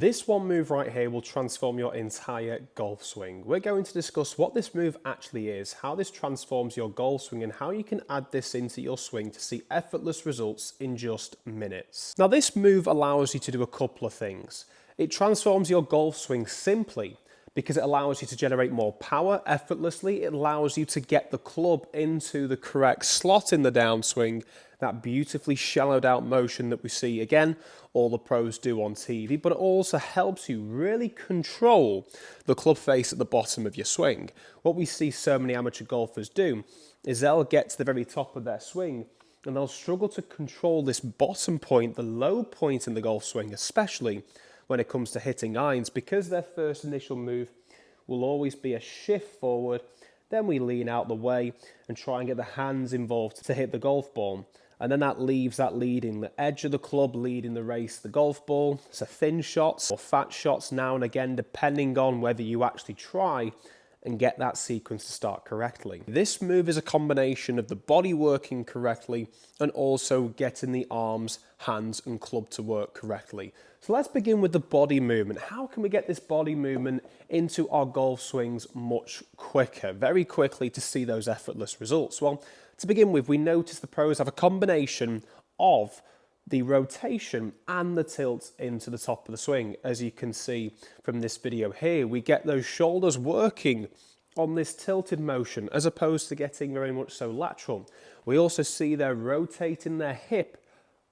This one move right here will transform your entire golf swing. We're going to discuss what this move actually is, how this transforms your golf swing, and how you can add this into your swing to see effortless results in just minutes. Now, this move allows you to do a couple of things. It transforms your golf swing simply because it allows you to generate more power effortlessly. It allows you to get the club into the correct slot in the downswing, that beautifully shallowed out motion that we see, again, all the pros do on TV, but it also helps you really control the club face at the bottom of your swing. What we see so many amateur golfers do is they'll get to the very top of their swing and they'll struggle to control this bottom point, the low point in the golf swing, especially when it comes to hitting irons, because their first initial move will always be a shift forward, then we lean out the way and try and get the hands involved to hit the golf ball. And then that leaves that leading the edge of the club, leading the race, the golf ball. So thin shots or fat shots now and again, depending on whether you actually try and get that sequence to start correctly. This move is a combination of the body working correctly and also getting the arms, hands and club to work correctly. So let's begin with the body movement. How can we get this body movement into our golf swings much quicker, very quickly, to see those effortless results? Well, to begin with, we notice the pros have a combination of the rotation and the tilt into the top of the swing. As you can see from this video here, we get those shoulders working on this tilted motion as opposed to getting very much so lateral. We also see they're rotating their hip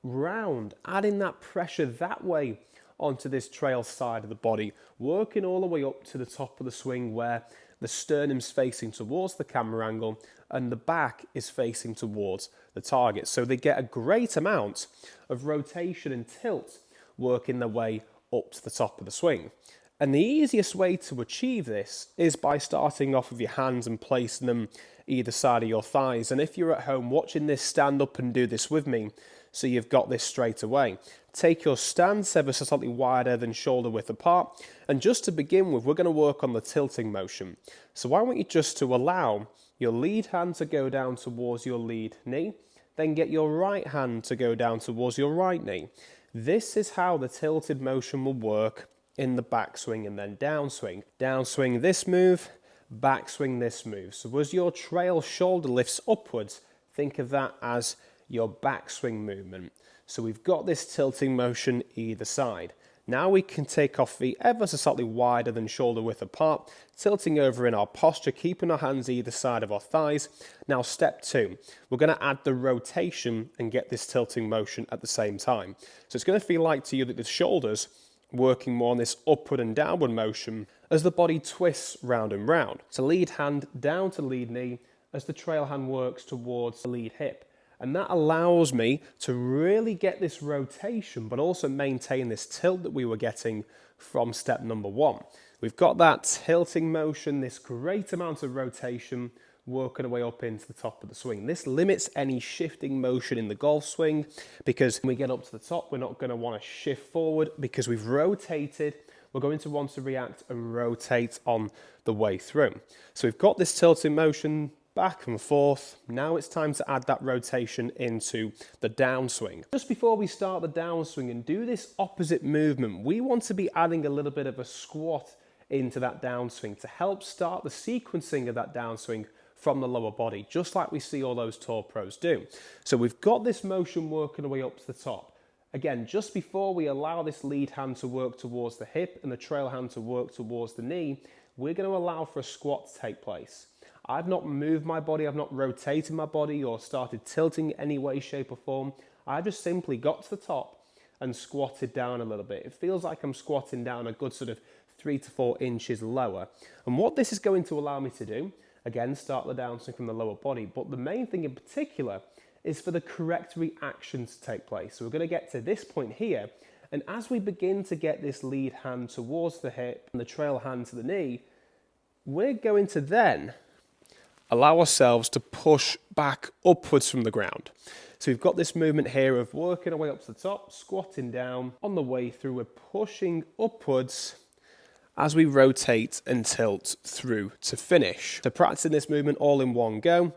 round, adding that pressure that way onto this trail side of the body, working all the way up to the top of the swing where the sternum's facing towards the camera angle and the back is facing towards the target. So they get a great amount of rotation and tilt working their way up to the top of the swing. And the easiest way to achieve this is by starting off with your hands and placing them either side of your thighs. And if you're at home watching this, stand up and do this with me so you've got this straight away. Take your stance ever so slightly wider than shoulder width apart. And just to begin with, we're going to work on the tilting motion. So I want you just to allow your lead hand to go down towards your lead knee, then get your right hand to go down towards your right knee. This is how the tilted motion will work in the backswing and then downswing. Downswing this move, backswing this move. So as your trail shoulder lifts upwards, think of that as your backswing movement. So we've got this tilting motion either side. Now we can take our feet ever so slightly wider than shoulder width apart, tilting over in our posture, keeping our hands either side of our thighs. Now step 2, we're going to add the rotation and get this tilting motion at the same time. So it's going to feel like to you that the shoulders working more on this upward and downward motion as the body twists round and round. So lead hand down to lead knee as the trail hand works towards the lead hip. And that allows me to really get this rotation, but also maintain this tilt that we were getting from step number 1. We've got that tilting motion, this great amount of rotation, working our way up into the top of the swing. This limits any shifting motion in the golf swing because when we get up to the top, we're not going to want to shift forward because we've rotated. We're going to want to react and rotate on the way through. So we've got this tilting motion, back and forth. Now it's time to add that rotation into the downswing. Just before we start the downswing and do this opposite movement, we want to be adding a little bit of a squat into that downswing to help start the sequencing of that downswing from the lower body, just like we see all those tour pros do. So we've got this motion working our way up to the top. Again, just before we allow this lead hand to work towards the hip and the trail hand to work towards the knee, we're going to allow for a squat to take place. I've not moved my body, I've not rotated my body or started tilting in any way, shape or form. I just simply got to the top and squatted down a little bit. It feels like I'm squatting down a good sort of 3 to 4 inches lower. And what this is going to allow me to do, again, start the downswing from the lower body, but the main thing in particular is for the correct reaction to take place. So we're going to get to this point here, and as we begin to get this lead hand towards the hip and the trail hand to the knee, we're going to then allow ourselves to push back upwards from the ground. So we've got this movement here of working our way up to the top, squatting down. On the way through, we're pushing upwards as we rotate and tilt through to finish. So practicing this movement all in one go,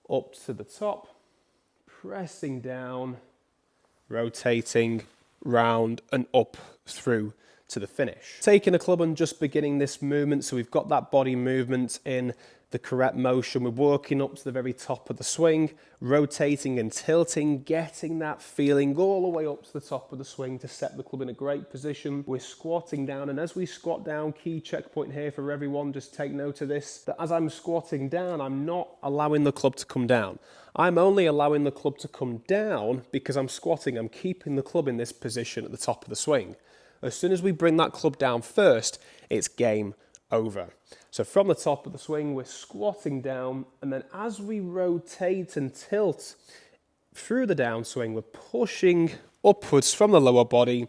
up to the top, pressing down, rotating, round and up through to the finish. Taking a club and just beginning this movement, so we've got that body movement in the correct motion. We're working up to the very top of the swing, rotating and tilting, getting that feeling all the way up to the top of the swing to set the club in a great position. We're squatting down, and as we squat down, key checkpoint here for everyone, just take note of this, that as I'm squatting down, I'm not allowing the club to come down. I'm only allowing the club to come down because I'm squatting. I'm keeping the club in this position at the top of the swing. As soon as we bring that club down first, it's game over. So from the top of the swing, we're squatting down, and then as we rotate and tilt through the downswing, we're pushing upwards from the lower body,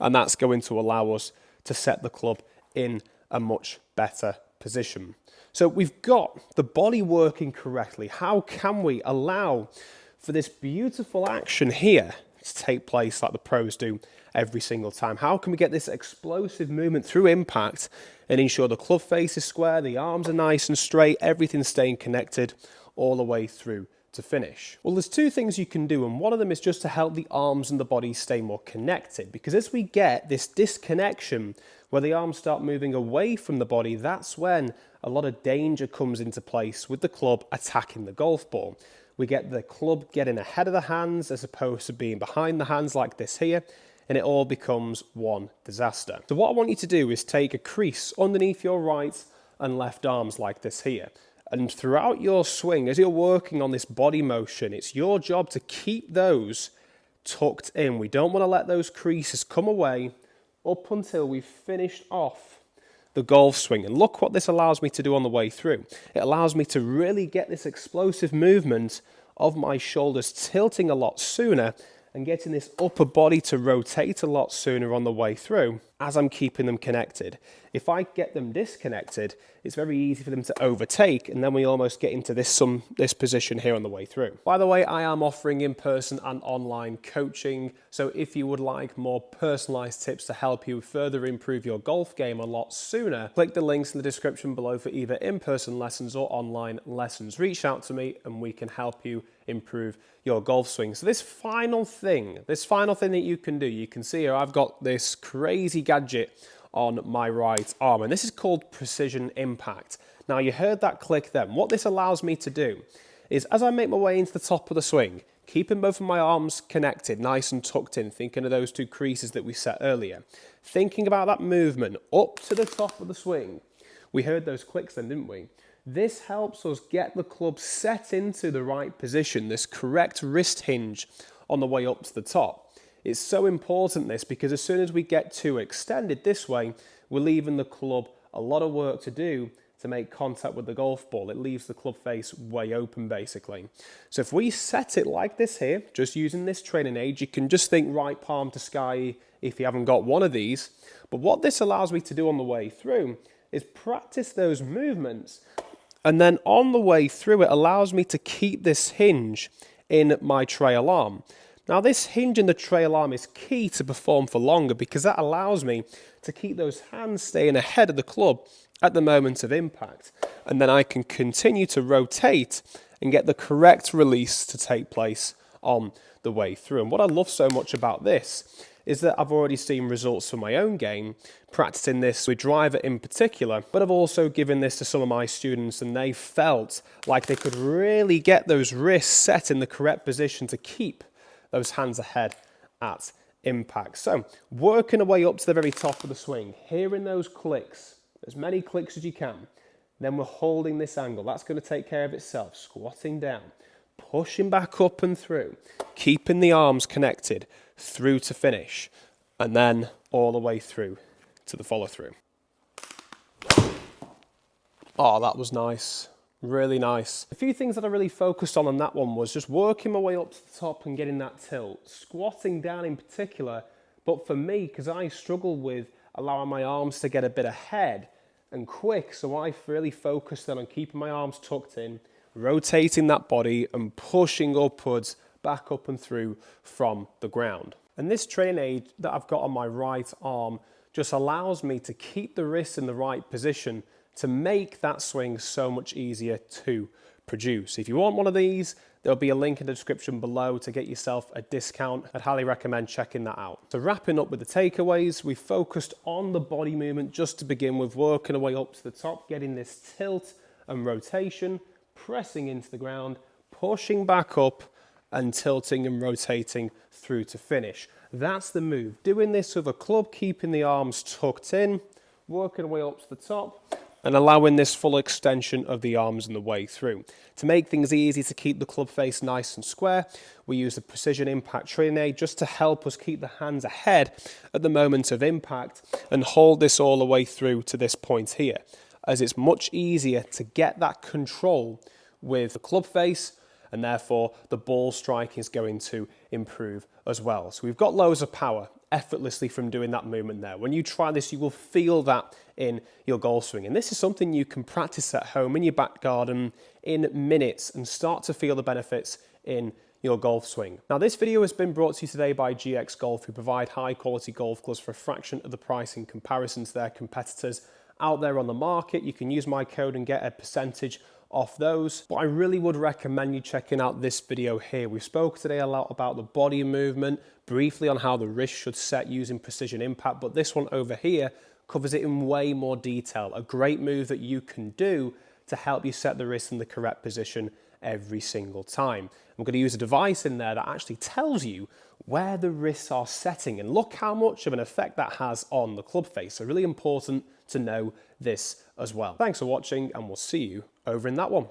and that's going to allow us to set the club in a much better position. So we've got the body working correctly. How can we allow for this beautiful action here to take place like the pros do every single time? How can we get this explosive movement through impact and ensure the club face is square, the arms are nice and straight, everything's staying connected all the way through to finish? Well, there's two things you can do, and one of them is just to help the arms and the body stay more connected, because as we get this disconnection where the arms start moving away from the body, that's when a lot of danger comes into place with the club attacking the golf ball. We get the club getting ahead of the hands as opposed to being behind the hands like this here, and it all becomes one disaster. So what I want you to do is take a crease underneath your right and left arms like this here. And throughout your swing, as you're working on this body motion, it's your job to keep those tucked in. We don't want to let those creases come away up until we've finished off the golf swing. And look what this allows me to do on the way through. It allows me to really get this explosive movement of my shoulders tilting a lot sooner and getting this upper body to rotate a lot sooner on the way through as I'm keeping them connected. If I get them disconnected, it's very easy for them to overtake, and then we almost get into this position here on the way through. By the way, I am offering in-person and online coaching, so if you would like more personalized tips to help you further improve your golf game a lot sooner, click the links in the description below for either in-person lessons or online lessons. Reach out to me and we can help you improve your golf swing. So this final thing that you can do, you can see here I've got this crazy gadget on my right arm, and this is called precision impact. Now you heard that click then. What this allows me to do is, as I make my way into the top of the swing, keeping both of my arms connected, nice and tucked in, thinking of those two creases that we set earlier, thinking about that movement up to the top of the swing. We heard those clicks then, didn't we? This helps us get the club set into the right position, this correct wrist hinge on the way up to the top. It's so important, this, because as soon as we get too extended this way, we're leaving the club a lot of work to do to make contact with the golf ball. It leaves the club face way open, basically. So if we set it like this here, just using this training aid, you can just think right palm to sky if you haven't got one of these. But what this allows me to do on the way through is practice those movements. And then on the way through, it allows me to keep this hinge in my trail arm. Now this hinge in the trail arm is key to perform for longer, because that allows me to keep those hands staying ahead of the club at the moment of impact. And then I can continue to rotate and get the correct release to take place on the way through. And what I love so much about this is that I've already seen results for my own game, practicing this with driver in particular, but I've also given this to some of my students, and they felt like they could really get those wrists set in the correct position to keep those hands ahead at impact. So working our way up to the very top of the swing, hearing those clicks, as many clicks as you can, then we're holding this angle. That's going to take care of itself. Squatting down, pushing back up and through, keeping the arms connected through to finish, and then all the way through to the follow through. Oh, that was nice. Really nice. A few things that I really focused on that one was just working my way up to the top and getting that tilt. Squatting down in particular, but for me, because I struggle with allowing my arms to get a bit ahead and quick, so I really focused then on keeping my arms tucked in, rotating that body and pushing upwards, back up and through from the ground. And this training aid that I've got on my right arm just allows me to keep the wrists in the right position to make that swing so much easier to produce. If you want one of these, there'll be a link in the description below to get yourself a discount. I'd highly recommend checking that out. So wrapping up with the takeaways, we focused on the body movement just to begin with, working our way up to the top, getting this tilt and rotation, pressing into the ground, pushing back up and tilting and rotating through to finish. That's the move. Doing this with a club, keeping the arms tucked in, working our way up to the top, and allowing this full extension of the arms and the way through. To make things easy to keep the club face nice and square, we use the precision impact training aid just to help us keep the hands ahead at the moment of impact and hold this all the way through to this point here, as it's much easier to get that control with the club face, and therefore the ball strike is going to improve as well. So we've got loads of power effortlessly from doing that movement there. When you try this, you will feel that in your golf swing. And this is something you can practice at home in your back garden in minutes and start to feel the benefits in your golf swing. Now, this video has been brought to you today by GX Golf, who provide high quality golf clubs for a fraction of the price in comparison to their competitors out there on the market. You can use my code and get a percentage off those, but I really would recommend you checking out this video here. We spoke today a lot about the body movement, briefly on how the wrist should set using precision impact, but this one over here covers it in way more detail. A great move that you can do to help you set the wrist in the correct position every single time. I'm going to use a device in there that actually tells you where the wrists are setting, and look how much of an effect that has on the club face. So really important to know this as well. Thanks for watching, and we'll see you over in that one.